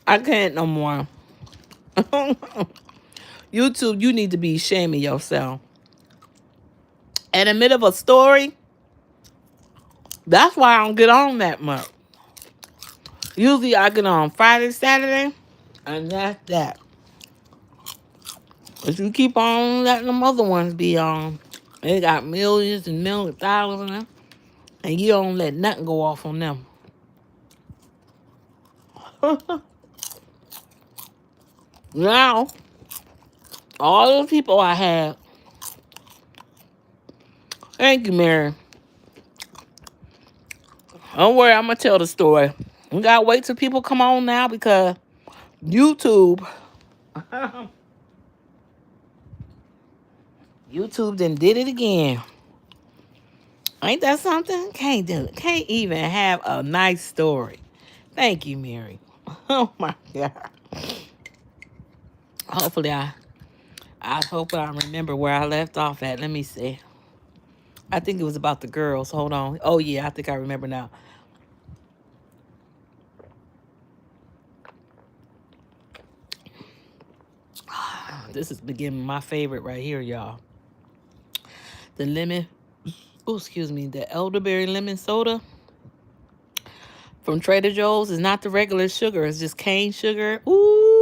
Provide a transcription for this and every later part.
I can't no more. YouTube, you need to be shaming yourself. In the middle of a story, that's why I don't get on that much. Usually I get on Friday, Saturday, and that's that. If you keep on letting them other ones be on, they got millions and millions of dollars in them, and you don't let nothing go off on them. Now, all those people I had, thank you, Mary. Don't worry, I'm going to tell the story. We got to wait till people come on now because YouTube, YouTube then did it again. Ain't that something? Can't do it. Can't even have a nice story. Thank you, Mary. Oh my God. Hopefully I hope I remember where I left off at. Let me see. I think it was about the girls. Hold on. Oh yeah, I think I remember now. This is beginning my favorite right here, y'all. The lemon, oh excuse me, the elderberry lemon soda from Trader Joe's is not the regular sugar. It's just cane sugar. Ooh.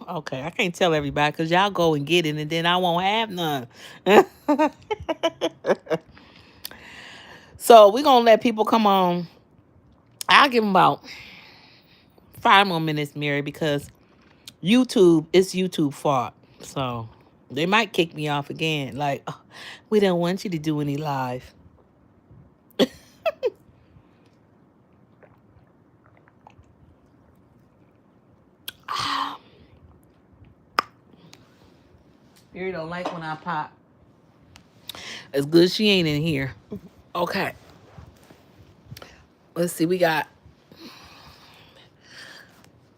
Okay, I can't tell everybody because y'all go and get it and then I won't have none. So we're going to let people come on. I'll give them about 5 more minutes, Mary, because YouTube, it's YouTube fault. So they might kick me off again. Like, oh, we don't want you to do any live. Mary don't like when I pop. It's good she ain't in here. Okay. Let's see. We got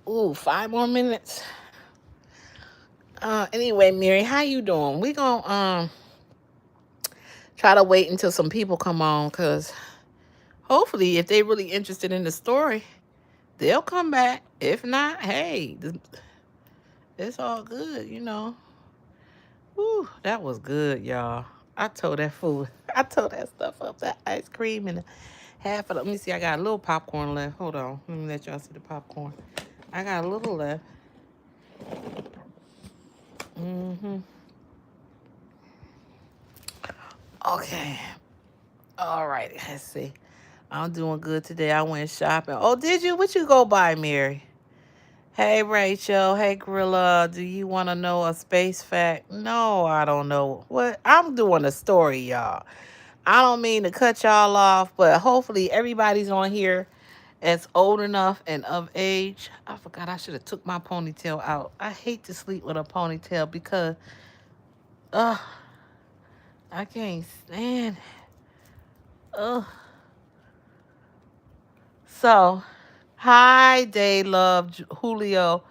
5 more minutes. Anyway, Mary, how you doing? We gonna try to wait until some people come on, cause hopefully, if they really interested in the story, they'll come back. If not, hey, it's all good, you know. Whew, that was good, y'all. I told that food. I told that stuff up, that ice cream and half of it. Let me see. I got a little popcorn left. Hold on. Let me let y'all see the popcorn. I got a little left. Okay. All right. Let's see. I'm doing good today. I went shopping. Oh, did you? What you go buy, Mary? Hey, Rachel. Hey, Gorilla. Do you want to know a space fact? No, I don't know. What? I'm doing a story, y'all. I don't mean to cut y'all off, but hopefully everybody's on here that's old enough and of age. I forgot I should have took my ponytail out. I hate to sleep with a ponytail because, I can't stand it. Ugh. So, hi, Day Love, Julio.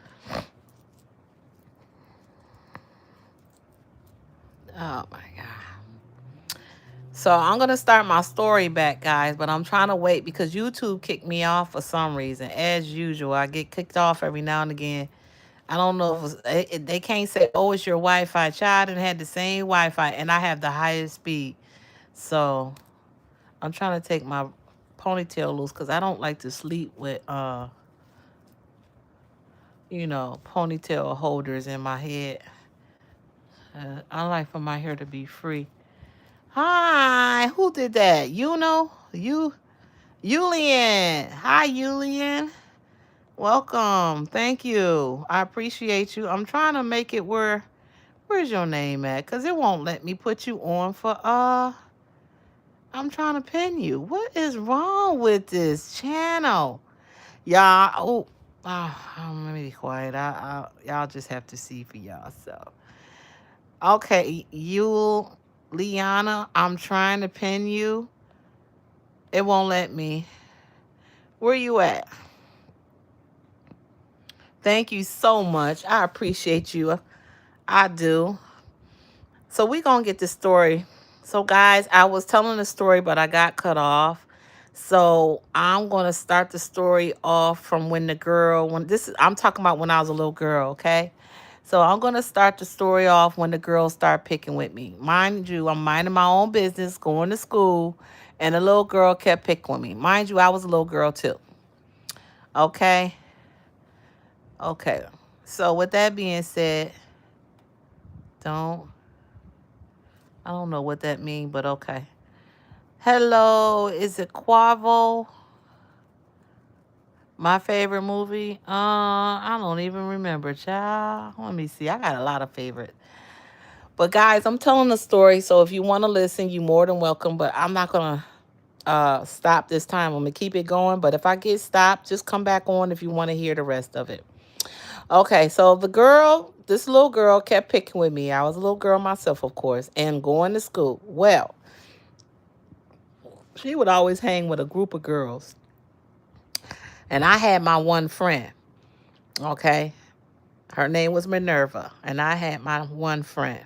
Oh my God. So I'm going to start my story back, guys, but I'm trying to wait because YouTube kicked me off for some reason. As usual, I get kicked off every now and again. I don't know if they can't say, oh, it's your Wi-Fi. Child and had the same Wi-Fi, and I have the highest speed. So I'm trying to take my ponytail loose because I don't like to sleep with, ponytail holders in my head. I like for my hair to be free. Hi, who did that? You know, Yulian. Hi, Yulian. Welcome. Thank you. I appreciate you. I'm trying to make it where's your name at? Because it won't let me put you on for, I'm trying to pin you. What is wrong with this channel? Y'all, let me be quiet. Y'all just have to see for yourself. Okay, Liana, I'm trying to pin you. It won't let me. Where you at? Thank you so much. I appreciate you. I do. So we're going to get this story. So, guys, I was telling the story, but I got cut off. So I'm gonna start the story off from when the girl when this is I'm talking about when I was a little girl, okay? So I'm gonna start the story off when the girls start picking with me. Mind you, I'm minding my own business, going to school, and the little girl kept picking with me. Mind you, I was a little girl too. Okay? Okay. So with that being said, don't I don't know what that means, but okay. Hello, is it Quavo? My favorite movie? I don't even remember, child. Let me see. I got a lot of favorites. But guys, I'm telling the story, so if you want to listen, you're more than welcome. But I'm not gonna stop this time. I'm gonna keep it going. But if I get stopped, just come back on if you want to hear the rest of it. Okay, so this little girl kept picking with me. I was a little girl myself, of course, and going to school. Well, she would always hang with a group of girls. And I had my one friend, okay? Her name was Minerva, and I had my one friend.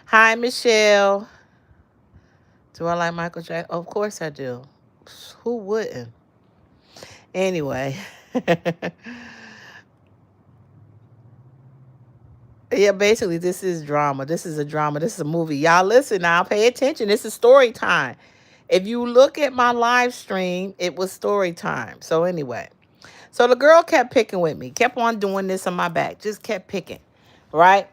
Hi, Michelle. Do I like Michael Jackson? Of course I do. Who wouldn't? Anyway. Yeah, basically, this is drama. This is a drama. This is a movie. Y'all listen now. Pay attention. This is story time. If you look at my live stream, it was story time. So anyway. So the girl kept picking with me. Kept on doing this on my back. Just kept picking. Right?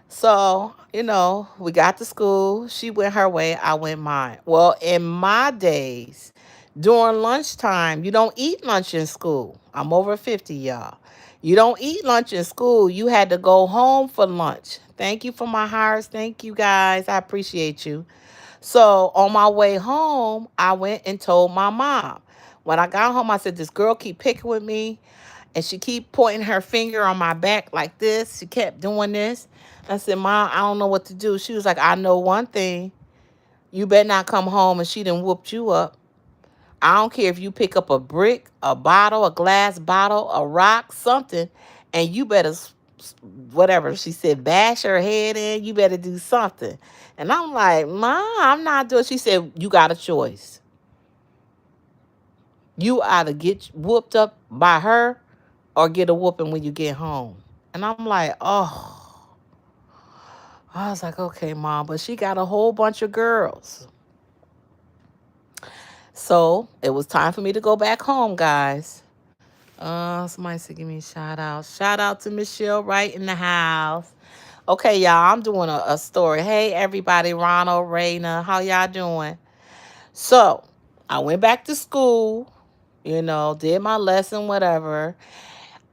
So, we got to school. She went her way. I went mine. Well, in my days, during lunchtime, you don't eat lunch in school. I'm over 50, y'all. You don't eat lunch in school. You had to go home for lunch. Thank you for my hires. Thank you, guys. I appreciate you. So on my way home, I went and told my mom. When I got home, I said, this girl keep picking with me. And she keep pointing her finger on my back like this. She kept doing this. I said, Mom, I don't know what to do. She was like, I know one thing. You better not come home and she done whooped you up. I don't care if you pick up a brick, a bottle, a glass bottle, a rock, something, and you better, whatever. She said, bash her head in. You better do something. And I'm like, Mom, I'm not doing. She said, you got a choice. You either get whooped up by her or get a whooping when you get home. And I'm like, oh. I was like, okay, Mom. But she got a whole bunch of girls. So it was time for me to go back home, guys. Somebody said, give me a shout out. Shout out to Michelle right in the house. Okay, y'all, I'm doing a story. Hey, everybody, Ronald, Raina, how y'all doing? So I went back to school, did my lesson, whatever.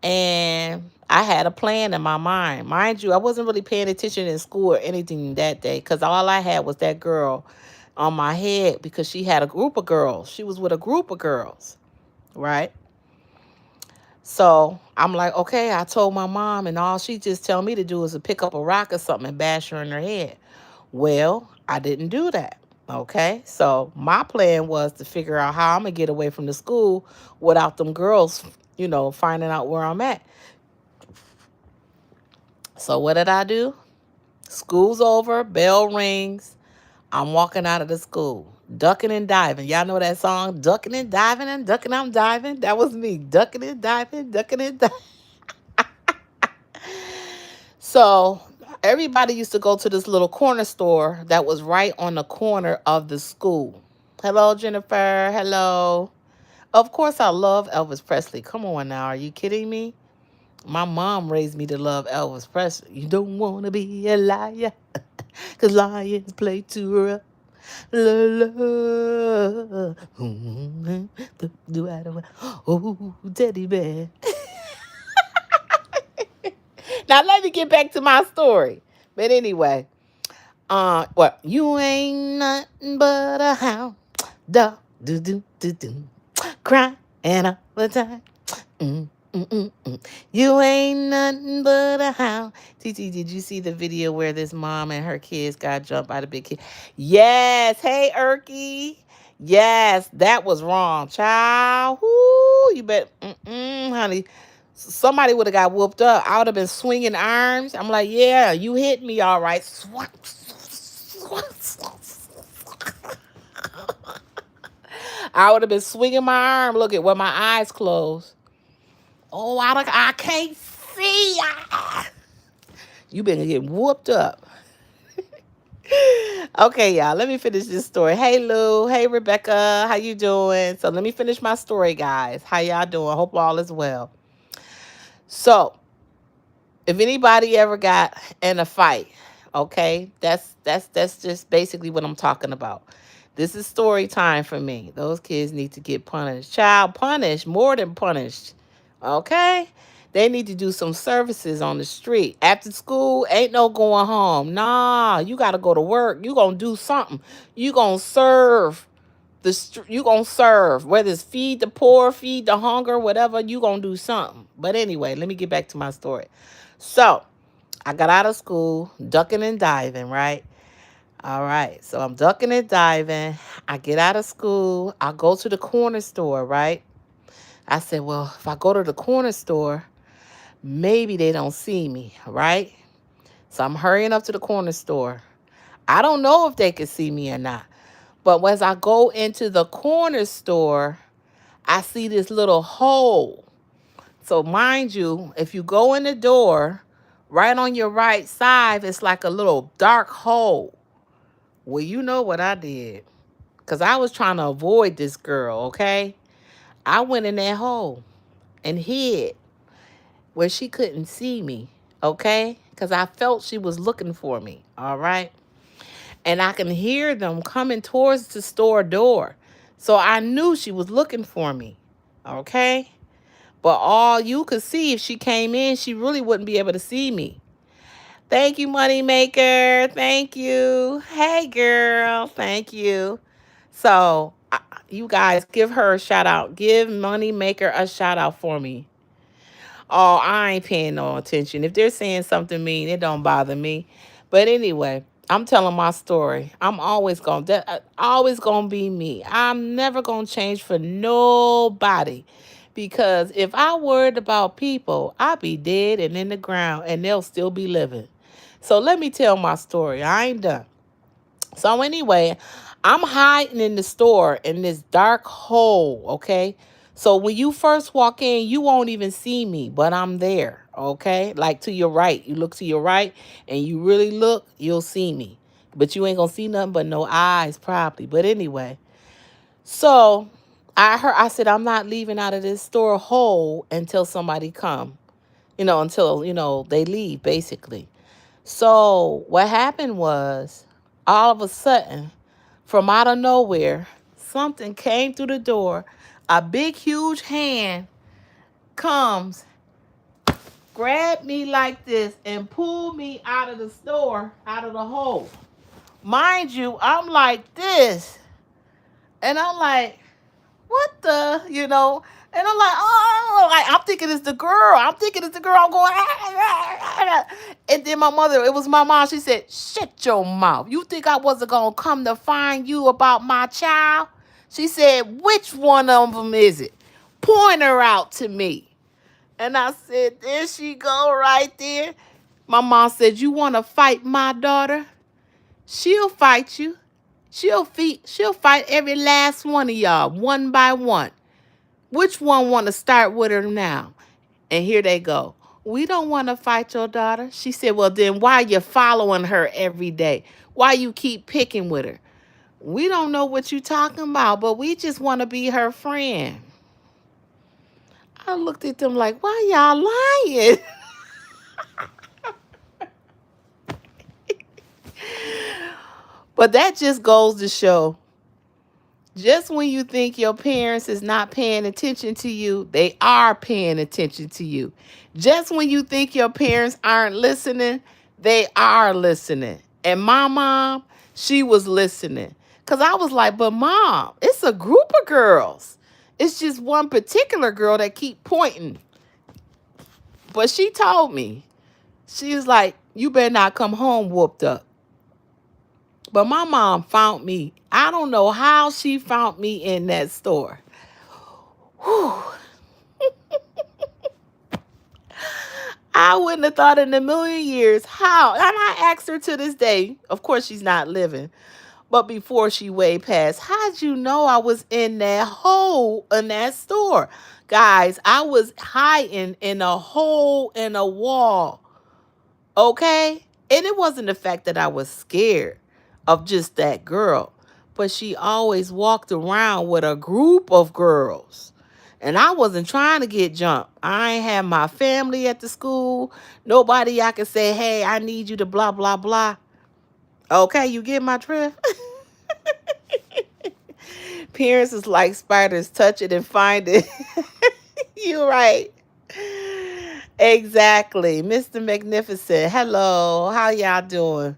And I had a plan in my mind. Mind you, I wasn't really paying attention in school or anything that day because all I had was that girl on my head because she had a group of girls. She was with a group of girls, right? So I'm like, okay, I told my mom, and all she just tell me to do is to pick up a rock or something and bash her in her head. Well, I didn't do that. Okay, so my plan was to figure out how I'm gonna get away from the school without them girls, finding out where I'm at. So what did I do? School's over, bell rings. I'm walking out of the school, ducking and diving. Y'all know that song, ducking and diving and ducking, I'm diving. That was me, ducking and diving, ducking and diving. So everybody used to go to this little corner store that was right on the corner of the school. Hello, Jennifer. Hello. Of course, I love Elvis Presley. Come on now. Are you kidding me? My mom raised me to love Elvis Presley. You don't want to be a liar, 'cause lions play too rough. La, la. Oh, teddy bear. Now let me get back to my story. But anyway, what? You ain't nothing but a hound dog, do, crying all the time. Mm, mm, mm, mm. You ain't nothing but a hound. TT, did you see the video where this mom and her kids got jumped by the big kid? Yes. Hey, Erky. Yes, that was wrong, child. Whoo, you bet, honey. Somebody would have got whooped up. I would have been swinging arms. I'm like, yeah, you hit me all right. I would have been swinging my arm, look at with my eyes closed. Oh, I can't see. You been getting whooped up. Okay, y'all, let me finish this story. Hey, Lou. Hey, Rebecca. How you doing? So let me finish my story, guys. How y'all doing? Hope all is well. So if anybody ever got in a fight, okay, that's just basically what I'm talking about. This is story time for me. Those kids need to get punished. Child punished, more than punished. Okay? They need to do some services on the street. After school, ain't no going home. Nah, you got to go to work. You going to do something. You going to serve you going to serve. Whether it's feed the poor, feed the hunger, whatever, you going to do something. But anyway, let me get back to my story. So, I got out of school, ducking and diving, right? All right. So I'm ducking and diving. I get out of school. I go to the corner store, right? I said, well, if I go to the corner store, maybe they don't see me, right? So I'm hurrying up to the corner store. I don't know if they can see me or not. But as I go into the corner store, I see this little hole. So mind you, if you go in the door, right on your right side, it's like a little dark hole. Well, you know what I did. Because I was trying to avoid this girl, okay? I went in that hole and hid where she couldn't see me, okay? Because I felt she was looking for me, all right? And I can hear them coming towards the store door. So I knew she was looking for me, okay? But all you could see, if she came in, she really wouldn't be able to see me. Thank you, Moneymaker. Thank you. Hey, girl. Thank you. So, you guys, give her a shout out. Give Moneymaker a shout out for me. Oh, I ain't paying no attention. If they're saying something mean, it don't bother me. But anyway, I'm telling my story. I'm always gonna be me. I'm never gonna change for nobody. Because if I worried about people, I'd be dead and in the ground and they'll still be living. So let me tell my story. I ain't done. So anyway, I'm hiding in the store in this dark hole, okay? So when you first walk in, you won't even see me, but I'm there, okay? Like to your right. You look to your right and you really look, you'll see me. But you ain't gonna see nothing but no eyes probably. But anyway, so I said, I'm not leaving out of this store hole until somebody come, until, they leave basically. So what happened was, all of a sudden, from out of nowhere, something came through the door. A big, huge hand comes, grabbed me like this, and pulled me out of the store, out of the hole. Mind you, I'm like this. And I'm like, what the. And I'm like, oh, like, I'm thinking it's the girl. I'm thinking it's the girl. I'm going, and then my mother, it was my mom. She said, shut your mouth. You think I wasn't going to come to find you about my child? She said, which one of them is it? Point her out to me. And I said, there she go right there. My mom said, you want to fight my daughter? She'll fight you. She'll fight every last one of y'all, one by one. Which one want to start with her now? And here they go. We don't want to fight your daughter. She said, well, then why you following her every day? Why you keep picking with her? We don't know what you talking about, but we just want to be her friend. I looked at them like, why y'all lying? But that just goes to show, just when you think your parents is not paying attention to you, they are paying attention to you. Just when you think your parents aren't listening, they are listening. And my mom, she was listening. Because I was like, but mom, it's a group of girls. It's just one particular girl that keep pointing. But she told me, she was like, you better not come home whooped up. But my mom found me. I don't know how she found me in that store. Whew. I wouldn't have thought in a million years how. And I asked her to this day. Of course, she's not living. But before she way passed, how'd you know I was in that hole in that store? Guys, I was hiding in a hole in a wall. Okay? And it wasn't the fact that I was scared of just that girl, but she always walked around with a group of girls. And I wasn't trying to get jumped. I ain't had my family at the school. Nobody I could say, hey, I need you to blah, blah, blah. Okay, you get my drift? Parents is like spiders, touch it and find it. You're right. Exactly. Mr. Magnificent. Hello. How y'all doing?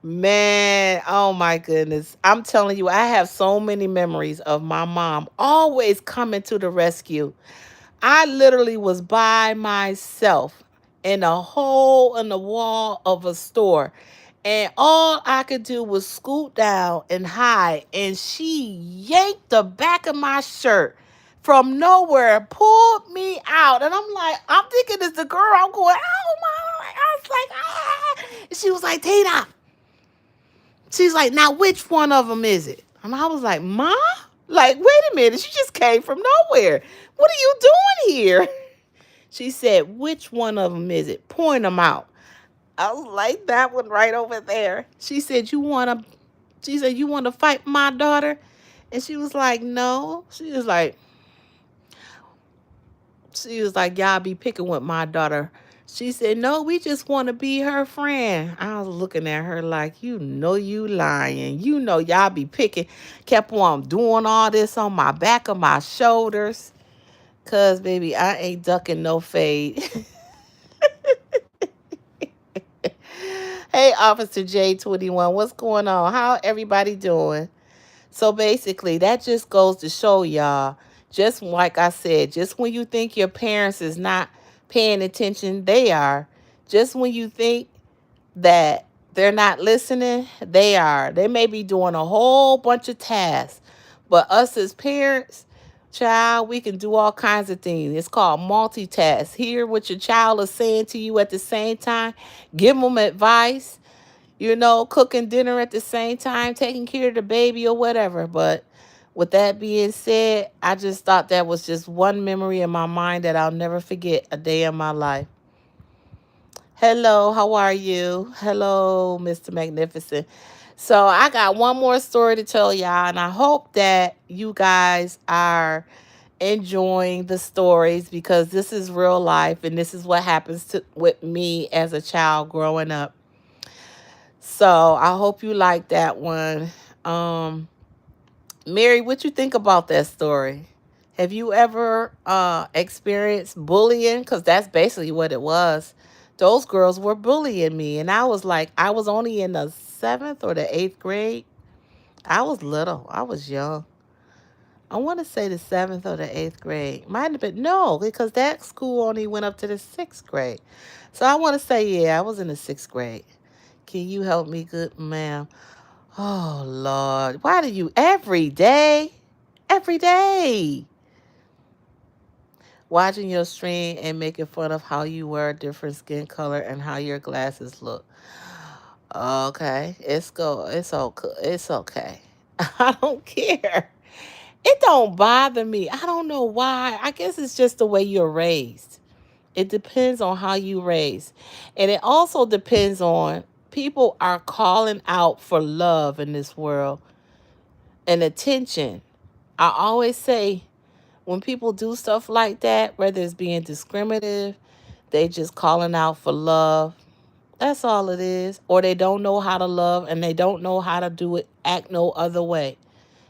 Man, oh my goodness. I'm telling you, I have so many memories of my mom always coming to the rescue. I literally was by myself in a hole in the wall of a store. And all I could do was scoot down and hide. And she yanked the back of my shirt from nowhere, pulled me out. And I'm like, I'm thinking it's the girl. I'm going, oh my. I was like, ah. And she was like, Tina. She's like, now which one of them is it? And I was like, Ma? Like, wait a minute. She just came from nowhere. What are you doing here? She said, which one of them is it? Point them out. I was like, that one right over there. She said, you want to fight my daughter? And she was like, no. She was like, y'all be picking with my daughter. She said, no, we just want to be her friend. I was looking at her like, you know you lying. You know y'all be picking. Kept on doing all this on my back of my shoulders. Cause baby, I ain't ducking no fade. Hey, Officer J21, what's going on? How everybody doing? So basically, that just goes to show y'all, just like I said, just when you think your parents is not paying attention, they are. Just when you think that they're not listening, they are. They may be doing a whole bunch of tasks, but us as parents, child, we can do all kinds of things. It's called multitask. Hear what your child is saying to you at the same time, give them advice, cooking dinner at the same time, taking care of the baby or whatever. But with that being said, I just thought that was just one memory in my mind that I'll never forget a day in my life. Hello, how are you? Hello, Mr. Magnificent. So I got one more story to tell y'all, and I hope that you guys are enjoying the stories because this is real life and this is what happens with me as a child growing up. So I hope you like that one. Um, Mary, what you think about that story? Have you ever experienced bullying? Because that's basically what it was. Those girls were bullying me, and I was only in the seventh or the eighth grade. I was little. I was young. I want to say the seventh or the eighth grade. Might have been no, because that school only went up to the sixth grade. So I want to say, yeah, I was in the sixth grade. Can you help me, good ma'am? Oh, Lord. Why do you every day? Every day. Watching your stream and making fun of how you wear a different skin color and how your glasses look. Okay. It's okay. It's okay. I don't care. It don't bother me. I don't know why. I guess it's just the way you're raised. It depends on how you raise. And it also depends on people are calling out for love in this world and attention. I always say when people do stuff like that, whether it's being discriminative, they just calling out for love. That's all it is. Or they don't know how to love and they don't know how to do it, act no other way.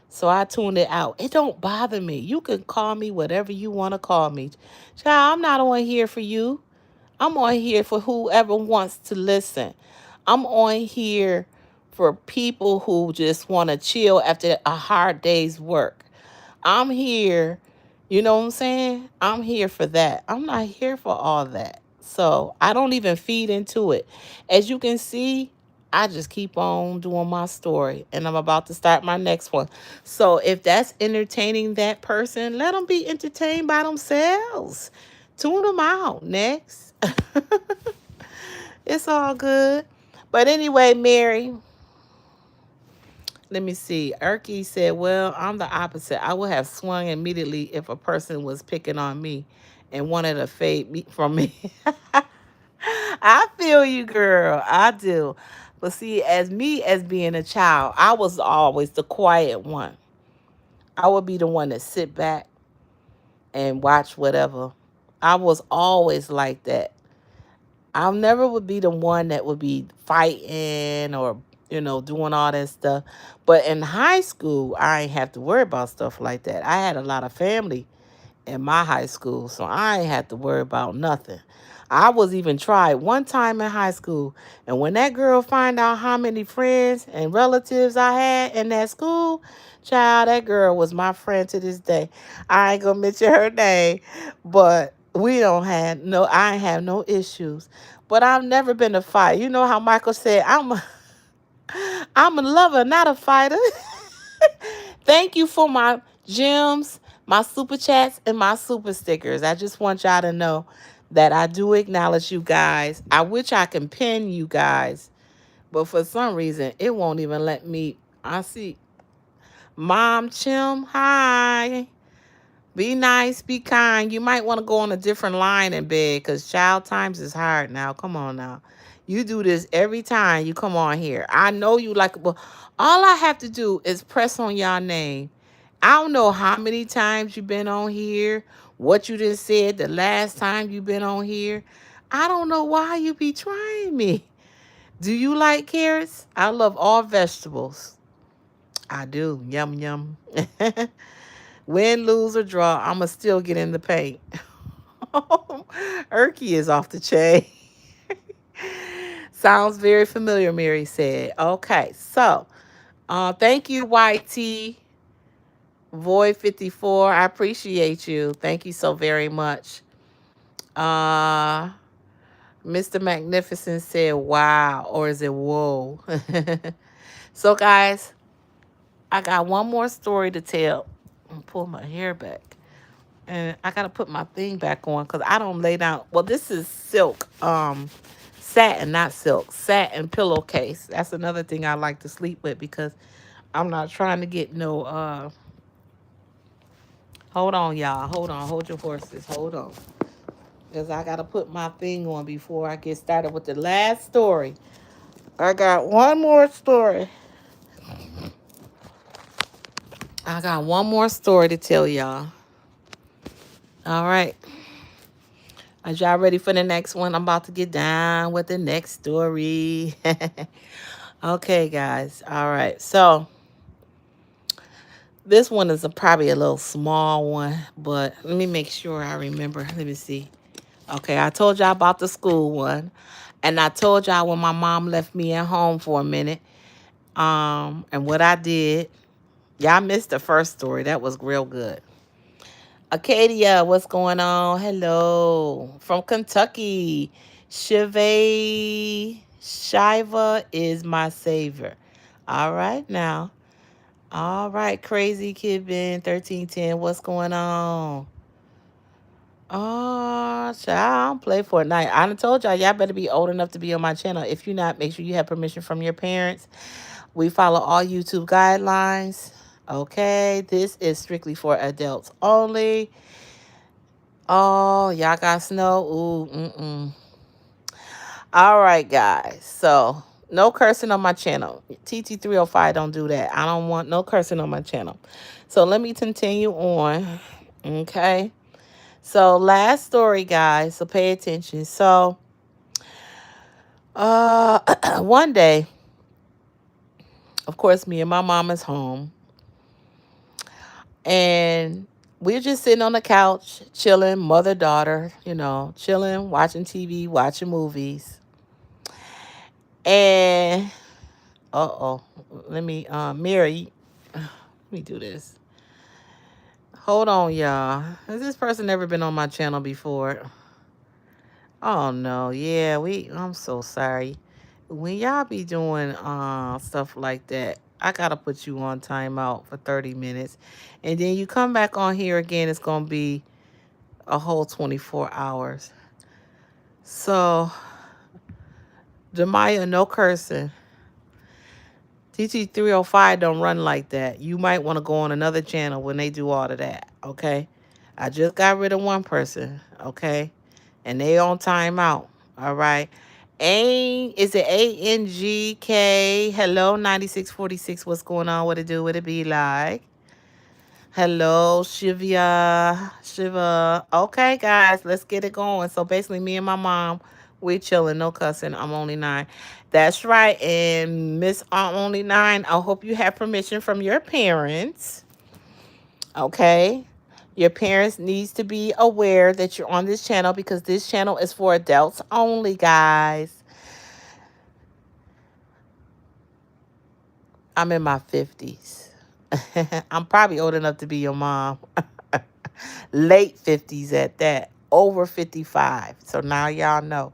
So I tuned it out. It don't bother me. You can call me whatever you want to call me. Child, I'm not on here for you. I'm on here for whoever wants to listen. I'm on here for people who just want to chill after a hard day's work. I'm here, you know what I'm saying? I'm here for that. I'm not here for all that. So I don't even feed into it. As you can see, I just keep on doing my story and I'm about to start my next one. So if that's entertaining that person, let them be entertained by themselves. Tune them out. Next. It's all good. But anyway, Mary, Let me see. Erky said, well, I'm the opposite. I would have swung immediately if a person was picking on me and wanted to fade me from me. I feel you, girl. I do. But see, as me as being a child, I was always the quiet one. I would be the one that sit back and watch whatever. I was always like that. I never would be the one that would be fighting or, doing all that stuff. But in high school, I ain't have to worry about stuff like that. I had a lot of family in my high school, so I ain't had to worry about nothing. I was even tried one time in high school, and when that girl find out how many friends and relatives I had in that school, child, that girl was my friend to this day. I ain't gonna mention her name, but we don't have no, I ain't have no issues. But I've never been a fight. You know how Michael said, I'm a lover, not a fighter. Thank you for my gems, my super chats, and my super stickers. I just want y'all to know that I do acknowledge you guys. I wish I can pin you guys, but for some reason, it won't even let me. I see Mom Chim, hi. Be nice, be kind. You might want to go on a different line in bed because child times is hard now. Come on now. You do this every time you come on here. I know you like, well, all I have to do is press on y'all name. I don't know how many times you've been on here, what you just said the last time you've been on here. I don't know why you be trying me. Do you like carrots? I love all vegetables. I do. Yum, yum. Win, lose, or draw, I'ma still get in the paint. Erky is off the chain. Sounds very familiar, Mary said. Okay, so thank you, YT Void 54. I appreciate you. Thank you so very much. Uh Mr. Magnificent said wow, or is it whoa? So guys, I got one more story to tell. I'm pull my hair back. And I gotta put my thing back on because I don't lay down. Well, this is silk, satin, not silk, satin pillowcase. That's another thing I like to sleep with because I'm not trying to get no. Hold on, y'all. Hold on. Hold your horses. Hold on, because I gotta put my thing on before I get started with the last story. I got one more story. I got one more story to tell y'all. All right. Are y'all ready for the next one? I'm about to get down with the next story. Okay, guys. All right. So this one is probably a little small one, but let me make sure I remember. Let me see. Okay, I told y'all about the school one, and I told y'all when my mom left me at home for a minute, and what I did. Y'all missed the first story. That was real good. Acadia, what's going on? Hello. From Kentucky. Shiva is my savior. All right now. All right, crazy kid Ben 1310. What's going on? Oh, child, I don't play Fortnite. I done told y'all better be old enough to be on my channel. If you're not, make sure you have permission from your parents. We follow all YouTube guidelines. Okay, this is strictly for adults only. Oh, y'all got snow? Ooh, mm-mm. All right, guys. So, no cursing on my channel. TT305 don't do that. I don't want no cursing on my channel. So, let me continue on. Okay. So, last story, guys. So, pay attention. So, one day, of course, me and my mom is home. And we're just sitting on the couch, chilling, mother, daughter, chilling, watching TV, watching movies. And let me Mary, let me do this. Hold on, y'all. Has this person ever been on my channel before? Oh no, yeah, I'm so sorry. When y'all be doing stuff like that, I gotta put you on timeout for 30 minutes. And then you come back on here again, it's gonna be a whole 24 hours. So Demaya, no cursing. TT305 don't run like that. You might want to go on another channel when they do all of that, okay? I just got rid of one person, okay? And they on timeout, all right? Is it ANGK? Hello, 9646. What's going on? What it do? What it be like? Hello, Shiva. Okay, guys, let's get it going. So basically, me and my mom, we chilling, no cussing. I'm only 9. That's right. And Miss I'm only 9, I hope you have permission from your parents. Okay. Your parents needs to be aware that you're on this channel because this channel is for adults only, guys. I'm in my 50s. I'm probably old enough to be your mom. Late 50s at that. Over 55. So now y'all know.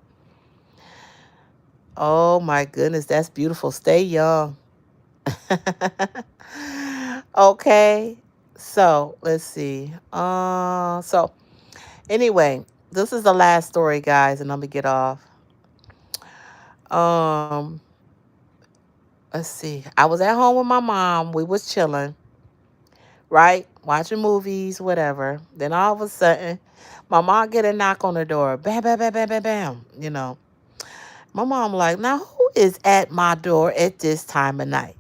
Oh my goodness, that's beautiful. Stay young. Okay. So let's see. So anyway, this is the last story, guys, and let me get off. Um, let's see. I was at home with my mom. We was chilling, right? Watching movies, whatever. Then all of a sudden, my mom get a knock on the door. Bam, bam, bam, bam, bam, bam. You know. My mom like, now who is at my door at this time of night?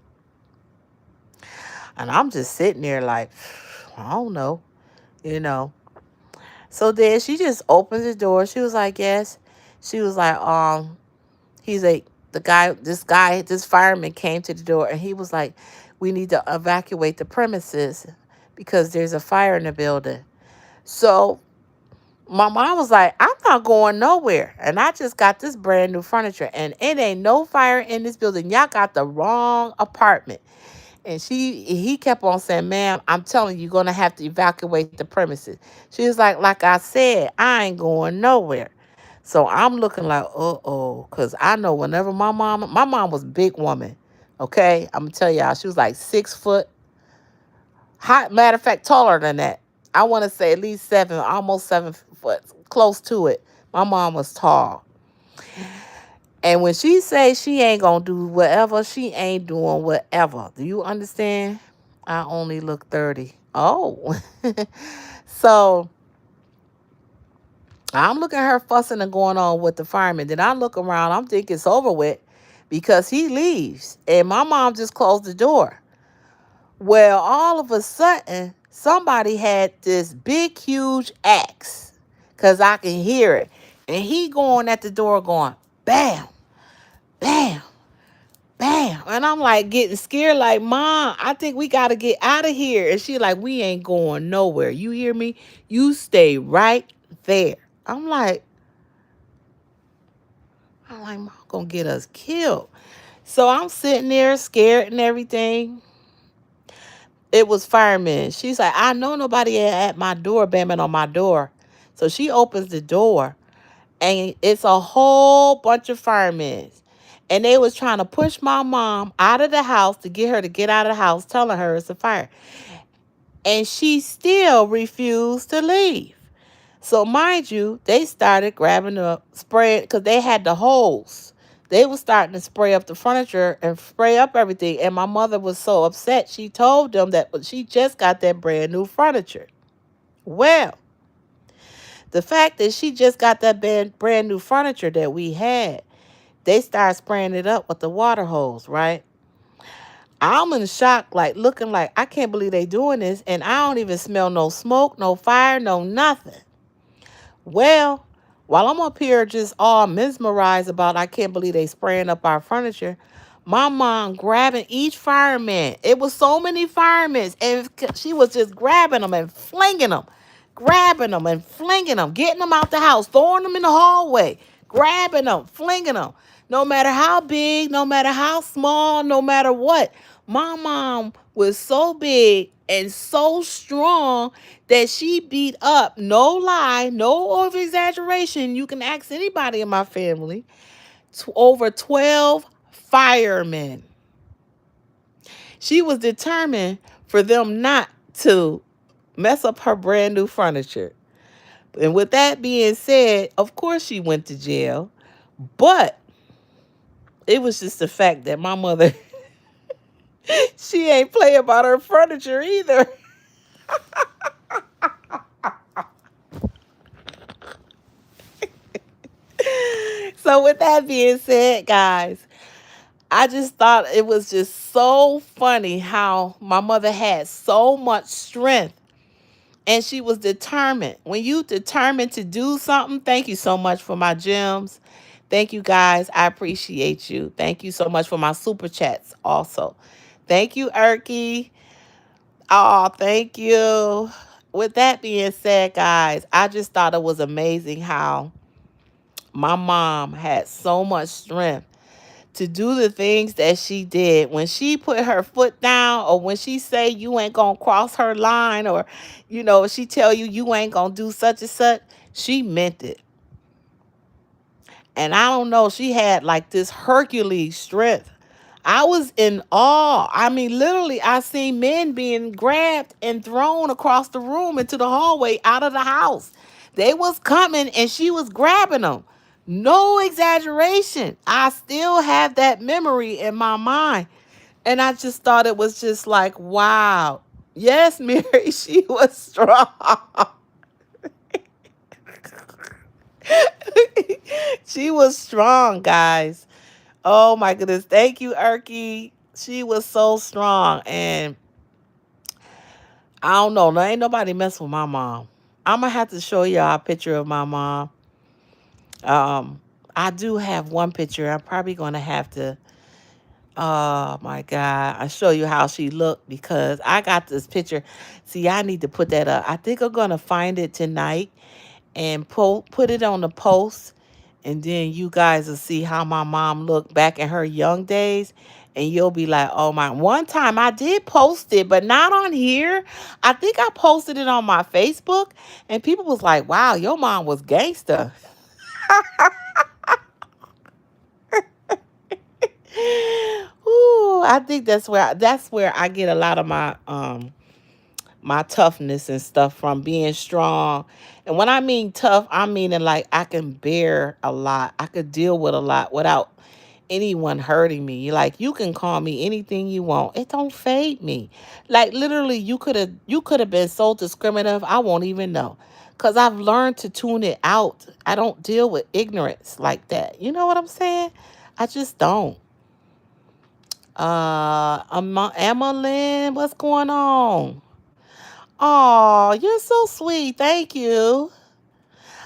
And I'm just sitting there like, I don't know, you know. So then she just opens the door. She was like, yes. She was like, he's like, this fireman came to the door and he was like, we need to evacuate the premises because there's a fire in the building. So my mom was like, I'm not going nowhere. And I just got this brand new furniture and it ain't no fire in this building. Y'all got the wrong apartment. And he kept on saying, ma'am, I'm telling you, you're going to have to evacuate the premises. She was like I said, I ain't going nowhere. So I'm looking like, uh-oh, because I know whenever my mom was a big woman, okay? I'm going to tell y'all, she was like 6 foot, hot, matter of fact, taller than that. I want to say at least 7, almost 7 foot, close to it. My mom was tall. And when she say she ain't gonna do whatever, she ain't doing whatever. Do you understand? I only look 30. Oh. So I'm looking at her fussing and going on with the fireman. Then I look around, I'm thinking it's over with because he leaves. And my mom just closed the door. Well, all of a sudden, somebody had this big, huge axe. Because I can hear it. And he going at the door going, bam, bam, bam. And I'm like getting scared like, Mom, I think we got to get out of here. And she like, we ain't going nowhere. You hear me? You stay right there. I'm like, Mom gonna get us killed. So I'm sitting there scared and everything. It was firemen. She's like, I know nobody at my door banging on my door. So she opens the door and it's a whole bunch of firemen. And they was trying to push my mom out of the house to get her to get out of the house, telling her it's a fire. And she still refused to leave. So mind you, they started grabbing up, spraying, because they had the hose. They was starting to spray up the furniture and spray up everything. And my mother was so upset. She told them that she just got that brand new furniture. Well, the fact that she just got that brand new furniture that we had, they started spraying it up with the water hose, right? I'm in shock, like looking like, I can't believe they doing this. And I don't even smell no smoke, no fire, no nothing. Well, while I'm up here just all mesmerized about I can't believe they spraying up our furniture, my mom grabbing each fireman. It was so many firemen, and she was just grabbing them and flinging them, grabbing them and flinging them, getting them out the house, throwing them in the hallway, grabbing them, flinging them. No matter how big, no matter how small, no matter what. My mom was so big and so strong that she beat up, no lie, no over exaggeration. You can ask anybody in my family, over 12 firemen. She was determined for them not to mess up her brand new furniture. And with that being said, of course she went to jail. But it was just the fact that my mother She ain't play about her furniture either. So with that being said, guys, I just thought it was just so funny how my mother had so much strength and she was determined. When you determined to do something, thank you so much for my gems. Thank you guys. I appreciate you. Thank you so much for my super chats also. Thank you, Erky. Oh, thank you. With that being said, guys, I just thought it was amazing how my mom had so much strength to do the things that she did. When she put her foot down, or when she say you ain't gonna cross her line, or she tell you you ain't gonna do such and such, she meant it. And I don't know, she had like this Hercules strength. I was in awe. I mean, literally, I seen men being grabbed and thrown across the room into the hallway out of the house. They was coming and she was grabbing them. No exaggeration. I still have that memory in my mind. And I just thought it was just like, wow. Yes, Mary, she was strong. She was strong, guys. Oh my goodness. Thank you, Erky. She was so strong. And I don't know. There ain't nobody mess with my mom. I'm gonna have to show y'all a picture of my mom. Um, I do have one picture. I'm probably gonna have to, oh my God, I show you how she looked because I got this picture. See, I need to put that up. I think I'm gonna find it tonight and put it on the post, and then you guys will see how my mom looked back in her young days, and you'll be like, oh my. One time I did post it, but not on here. I think I posted it on my Facebook, and people was like, wow, your mom was gangster. Ooh, I think that's where I get a lot of my toughness and stuff from, being strong. And when I mean tough, I mean it like I can bear a lot. I could deal with a lot without anyone hurting me. Like, you can call me anything you want. It don't fade me. Like, literally, you could have been so discriminative, I won't even know. Cause I've learned to tune it out. I don't deal with ignorance like that. You know what I'm saying? I just don't. Emma Lynn, what's going on? Oh, you're so sweet. Thank you.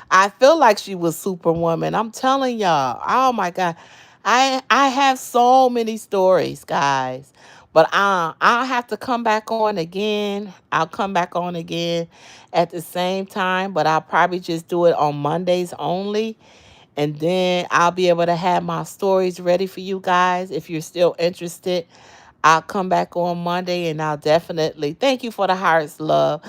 I feel like she was Superwoman. I'm telling y'all. Oh my God. I have so many stories, guys. But I'll have to come back on again. I'll come back on again at the same time, but I'll probably just do it on Mondays only. And then I'll be able to have my stories ready for you guys. If you're still interested, I'll come back on Monday, and I'll definitely thank you for the hearts, love.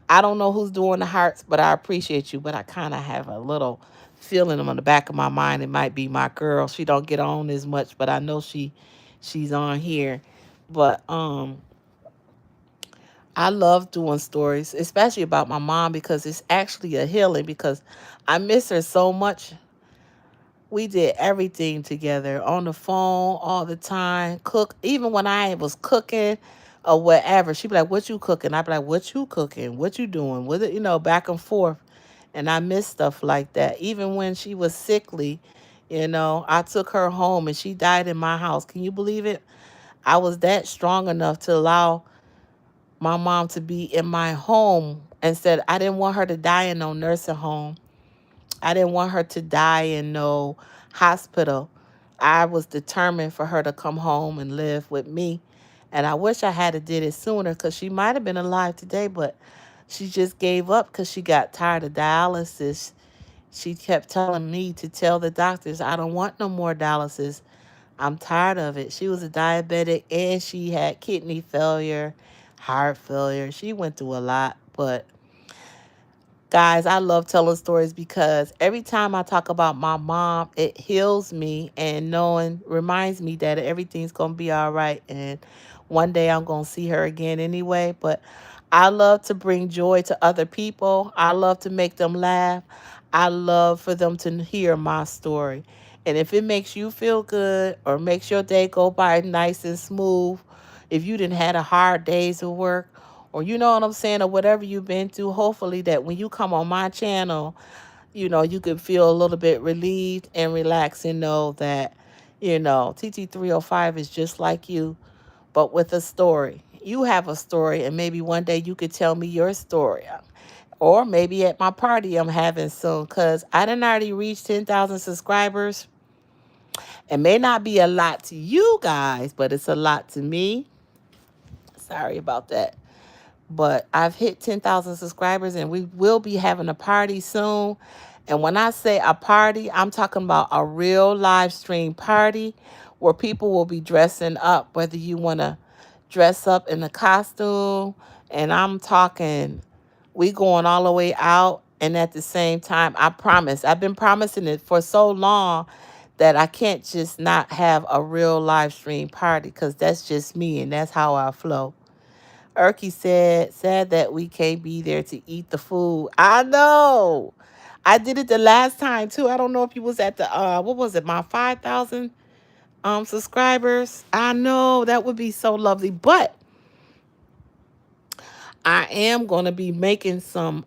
I don't know who's doing the hearts, but I appreciate you. But I kind of have a little feeling on the back of my mind it might be my girl. She don't get on as much, but I know she's on here. But I love doing stories, especially about my mom, because it's actually a healing, because I miss her so much. We did everything together on the phone all the time. Cook, even when I was cooking or whatever, she'd be like, "What you cooking?" I'd be like, "What you cooking? What you doing?" With it, back and forth. And I miss stuff like that. Even when she was sickly, I took her home and she died in my house. Can you believe it? I was that strong enough to allow my mom to be in my home, and said I didn't want her to die in no nursing home. I didn't want her to die in no hospital. I was determined for her to come home and live with me. And I wish I had did it sooner, because she might have been alive today, but she just gave up because she got tired of dialysis. She kept telling me to tell the doctors, I don't want no more dialysis. I'm tired of it. She was a diabetic and she had kidney failure, heart failure. She went through a lot, but guys, I love telling stories because every time I talk about my mom, it heals me, and knowing reminds me that everything's going to be all right. And one day I'm going to see her again anyway. But I love to bring joy to other people. I love to make them laugh. I love for them to hear my story. And if it makes you feel good or makes your day go by nice and smooth, if you didn't had a hard days of work, or you know what I'm saying, or whatever you've been through, hopefully that when you come on my channel, you can feel a little bit relieved and relaxed and know that, TT305 is just like you, but with a story. You have a story, and maybe one day you could tell me your story. Or maybe at my party I'm having soon, because I done already reached 10,000 subscribers. It may not be a lot to you guys, but it's a lot to me. Sorry about that. But I've hit 10,000 subscribers, and we will be having a party soon. And when I say a party, I'm talking about a real live stream party where people will be dressing up, whether you want to dress up in a costume. And I'm talking, we going all the way out. And at the same time, I promise, I've been promising it for so long that I can't just not have a real live stream party, because that's just me and that's how I flow. Erky said, sad that we can't be there to eat the food. I know. I did it the last time too. I don't know if you was at the what was it, my 5,000 subscribers. I know that would be so lovely. But I am gonna be making some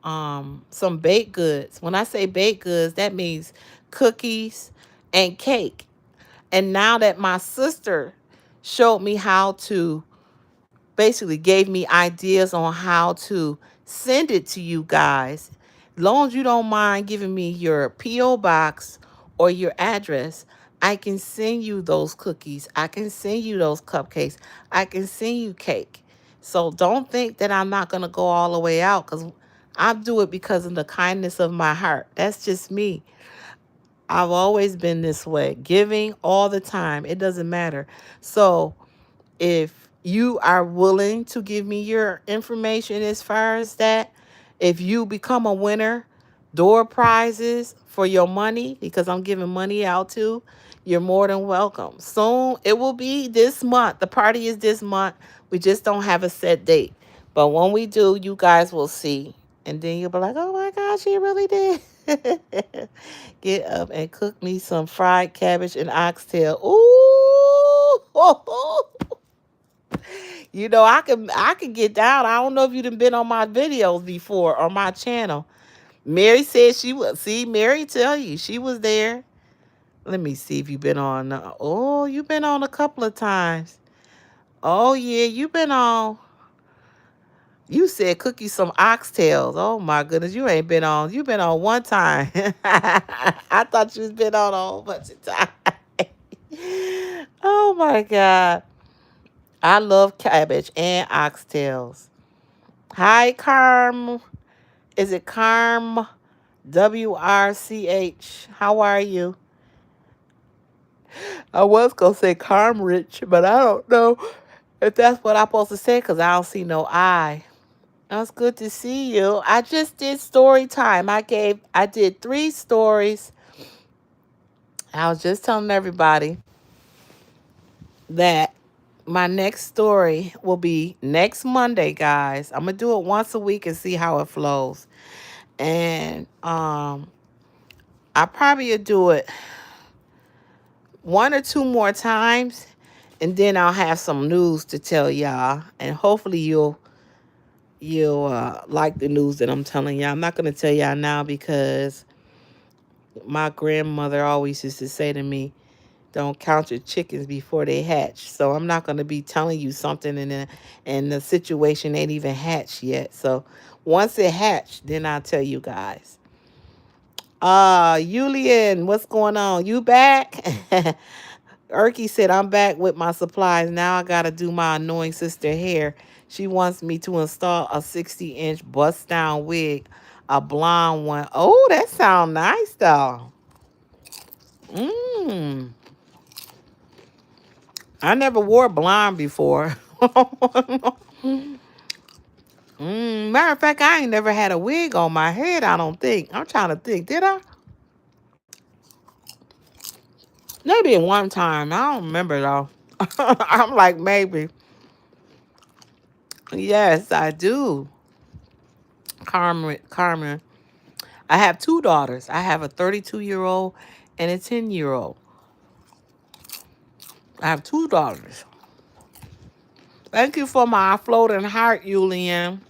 baked goods. When I say baked goods, that means cookies and cake. And now that my sister showed me how to, basically gave me ideas on how to send it to you guys. Long as you don't mind giving me your P.O. box or your address, I can send you those cookies. I can send you those cupcakes. I can send you cake. So don't think that I'm not going to go all the way out, because I do it because of the kindness of my heart. That's just me. I've always been this way, giving all the time. It doesn't matter. So if you are willing to give me your information as far as that, if you become a winner, door prizes for your money, because I'm giving money out too, you're more than welcome. Soon, it will be this month. The party is this month. We just don't have a set date. But when we do, you guys will see. And then you'll be like, oh my gosh, she really did. Get up and cook me some fried cabbage and oxtail. Ooh. I can get down. I don't know if you've been on my videos before on my channel. Mary said she was. See, Mary tell you she was there. Let me see if you've been on. Oh, you've been on a couple of times. Oh yeah, you've been on. You said cook you some oxtails. Oh my goodness, you ain't been on. You've been on one time. I thought you've been on a whole bunch of times. Oh my God. I love cabbage and oxtails. Hi, Carm. Is it Carm? WRCH. How are you? I was going to say Carm Rich, but I don't know if that's what I'm supposed to say, because I don't see no I. That's good to see you. I just did story time. I did 3 stories. I was just telling everybody that my next story will be next Monday, guys. I'm going to do it once a week and see how it flows. And I probably will do it 1 or 2 more times, and then I'll have some news to tell y'all, and hopefully you'll like the news that I'm telling y'all. I'm not going to tell y'all now, because my grandmother always used to say to me, don't count your chickens before they hatch. So I'm not going to be telling you something and the situation ain't even hatched yet. So once it hatched, then I'll tell you guys. Yulian, what's going on? You back? Erky said, I'm back with my supplies. Now I got to do my annoying sister hair. She wants me to install a 60-inch bust-down wig, a blonde one. Oh, that sounds nice, though. I never wore blonde before. Matter of fact, I ain't never had a wig on my head, I don't think. I'm trying to think. Did I? Maybe one time. I don't remember, though. I'm like, maybe. Yes, I do. Carmen. I have 2 daughters. I have a 32-year-old and a 10-year-old. I have 2 daughters. Thank you for my floating heart, Julian.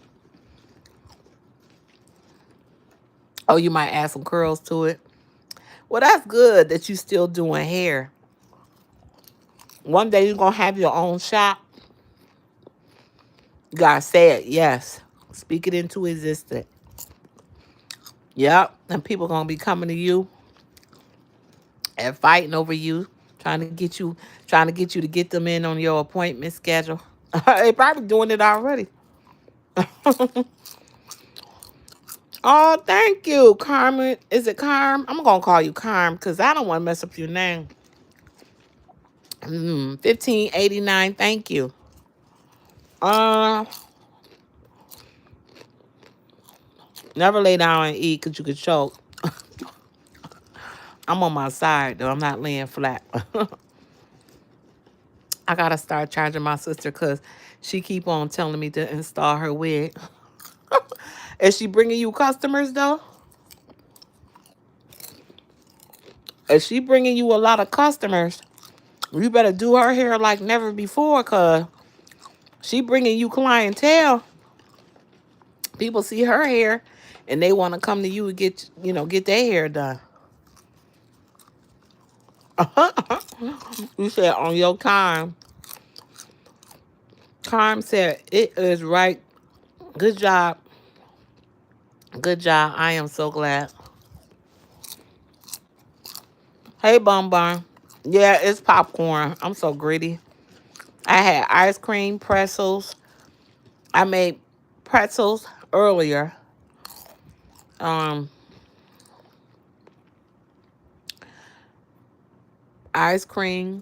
Oh, you might add some curls to it. Well, that's good that you still doing hair. One day you're gonna have your own shop. You gotta say it, yes. Speak it into existence. Yep. And people gonna be coming to you and fighting over you, trying to get you to get them in on your appointment schedule. They probably doing it already. Oh, thank you, Carmen. Is it Carm? I'm gonna call you Carm because I don't want to mess up your name. 1589. Thank you. Uh, Never lay down and eat because you could choke. I'm on my side though. I'm not laying flat. I gotta start charging my sister because she keep on telling me to install her wig. Is she bringing you customers though? Is she bringing you a lot of customers? You better do her hair like never before, cause she bringing you clientele. People see her hair, and they want to come to you and get their hair done. You said on your time. Time said it is right. Good job. Good job. I am so glad. Hey, Bum Bum. Yeah, it's popcorn. I'm so greedy. I had ice cream, pretzels. I made pretzels earlier. Um, Ice cream.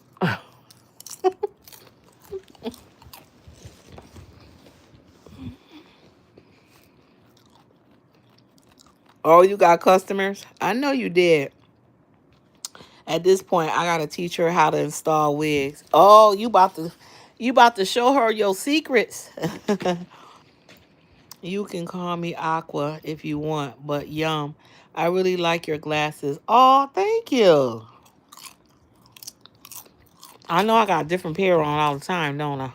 Oh, you got customers? I know you did. At this point, I gotta teach her how to install wigs. Oh, you about to show her your secrets. You can call me Aqua if you want, but Yum, I really like your glasses. Oh, thank you. I know I got a different pair on all the time, don't I?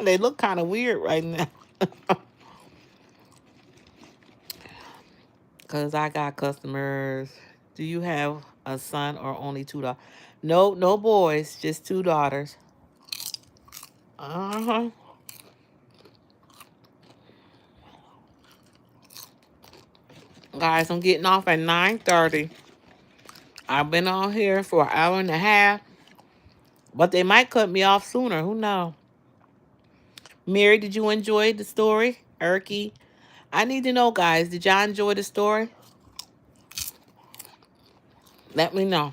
They look kind of weird right now. Because I got customers. Do you have a son or only two daughters? No, no boys, just two daughters. Uh-huh. Guys, I'm getting off at 9:30. I've been on here for an hour and a half, but they might cut me off sooner. Who knows? Mary, did you enjoy the story? Erky, I need to know, guys. Did y'all enjoy the story? Let me know.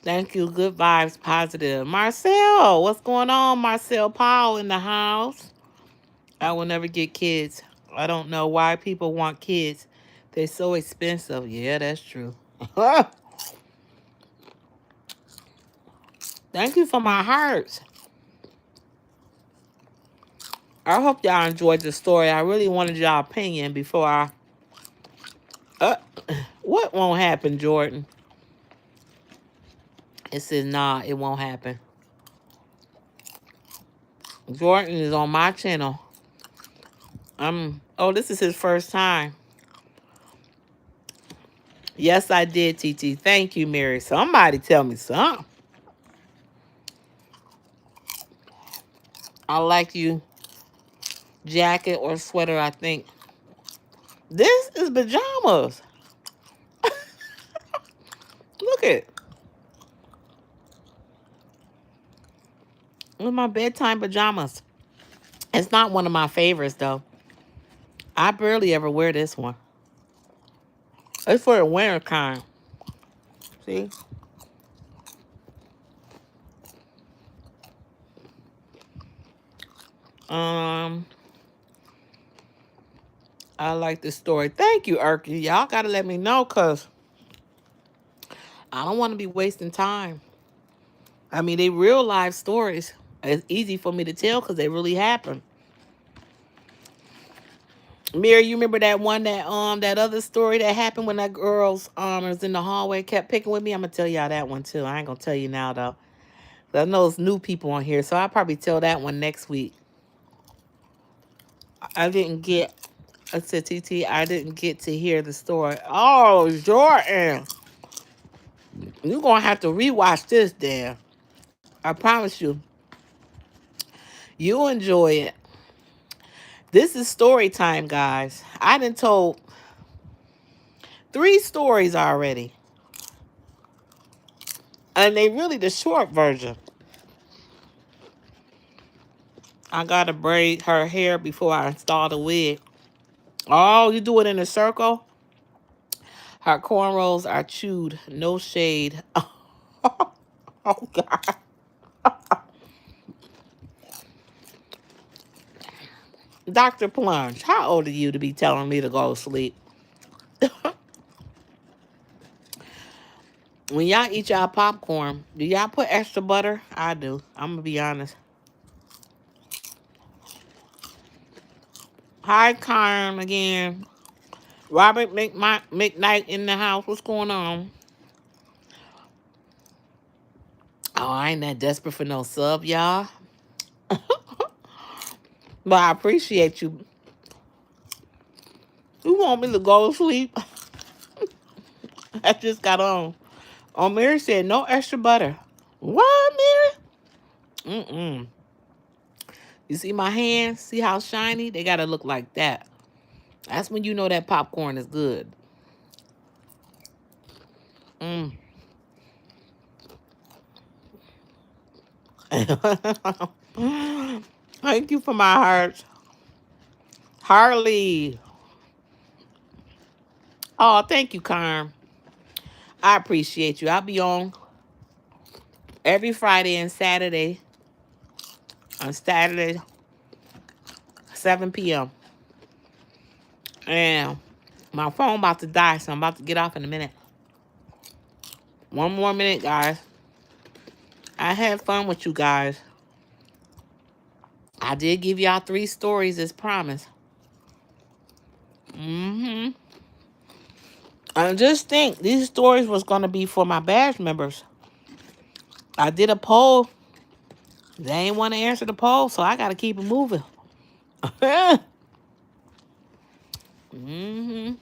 Thank you. Good vibes, positive. Marcel, what's going on? Marcel Powell in the house. I will never get kids. I don't know why people want kids. They're so expensive. Yeah, that's true. Thank you for my hearts. I hope y'all enjoyed the story. I really wanted y'all opinion before I... Uh, what won't happen, Jordan? It says, nah, it won't happen. Jordan is on my channel. Oh, this is his first time. Yes, I did, TT. Thank you, Mary. Somebody tell me something. I like you. Jacket or sweater, I think. This is pajamas. Look at it. With my bedtime pajamas. It's not one of my favorites, though. I barely ever wear this one. It's for the winter time. See? Um, I like this story. Thank you, Erky. Y'all gotta let me know, cause I don't want to be wasting time. I mean, they real life stories. It's easy for me to tell because they really happen. Mary, you remember that one that other story that happened when that girl's was in the hallway, kept picking with me? I'm gonna tell y'all that one too. I ain't gonna tell you now though. I know it's new people on here, so I'll probably tell that one next week. I didn't get, I said, TT, I didn't get to hear the story. Oh, Jordan, you're going to have to rewatch this, Dan. I promise you, you'll enjoy it. This is story time, guys. I done told 3 stories already. And they really the short version. I gotta braid her hair before I install the wig. Oh, you do it in a circle? Her cornrows are chewed. No shade. Oh, God. Dr. Plunge, how old are you to be telling me to go to sleep? When y'all eat y'all popcorn, do y'all put extra butter? I do. I'm going to be honest. Hi, Carm again. Robert McKnight in the house. What's going on? Oh, I ain't that desperate for no sub, y'all. But I appreciate you. You want me to go to sleep? I just got on. Oh, Mary said no extra butter. What, Mary? Mm-mm. You see my hands? See how shiny? They gotta look like that. That's when you know that popcorn is good. Mm. Thank you for my heart. Harley. Oh, thank you, Carm. I appreciate you. I'll be on every Friday and Saturday. On Saturday, 7 p.m. And my phone about to die, so I'm about to get off in a minute. One more minute, guys. I had fun with you guys. I did give y'all 3 stories as promised. Mm-hmm. And just think, these stories was going to be for my badge members. I did a poll. They ain't want to answer the poll, so I got to keep it moving. Mm-hmm.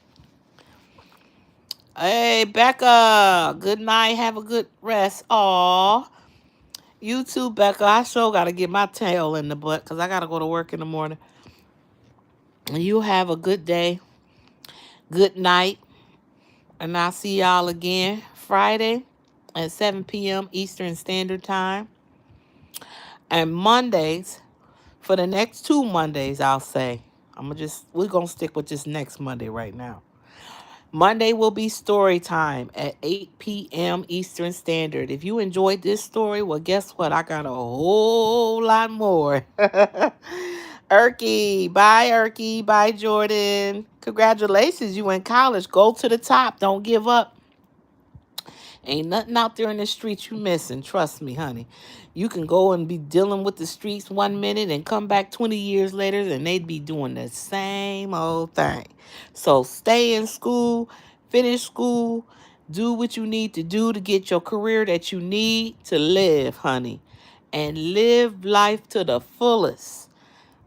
Hey, Becca. Good night. Have a good rest. Aw. You too, Becca. I sure got to get my tail in the butt because I got to go to work in the morning. And you have a good day. Good night. And I'll see y'all again Friday at 7 p.m. Eastern Standard Time. And Mondays, for the next 2 Mondays, I'll say. We're going to stick with this next Monday right now. Monday will be story time at 8 p.m. Eastern Standard. If you enjoyed this story, well, guess what? I got a whole lot more. Erky. Bye, Erky. Bye, Jordan. Congratulations. You in college. Go to the top. Don't give up. Ain't nothing out there in the streets you missing. Trust me, honey. You can go and be dealing with the streets 1 minute and come back 20 years later and they'd be doing the same old thing. So stay in school, finish school, do what you need to do to get your career that you need to live, honey. And live life to the fullest.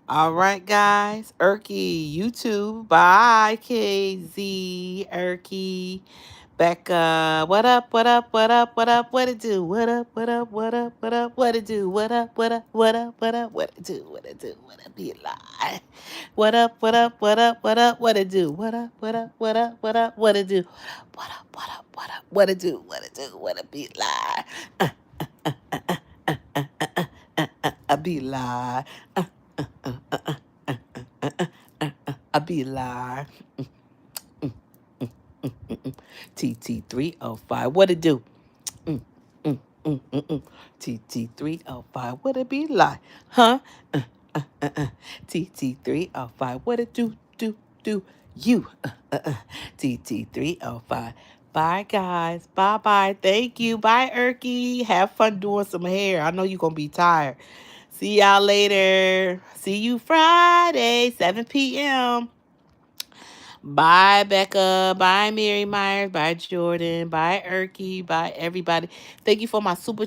All right, guys. Erky, you too. Bye, KZ, Erky. Becca, what up, what up, what up, what up, what it do? What up, what up, what up, what up, what it do? What up, what up, what up, what up, what it do? What it do? What it be like? What up, what up, what up, what up, what it do? What up, what up, what up, what up, what it do? What up, what up, what up, what it do? What it do? What it be like? I be like. I be like. TT305, what it do? TT305, what it be like? Huh? TT305, what it do? You. TT305. Bye, guys. Bye-bye. Thank you. Bye, Erky. Have fun doing some hair. I know you're going to be tired. See y'all later. See you Friday, 7 p.m. Bye, Becca. Bye, Mary Myers. Bye, Jordan. Bye, Erky. Bye, everybody. Thank you for my super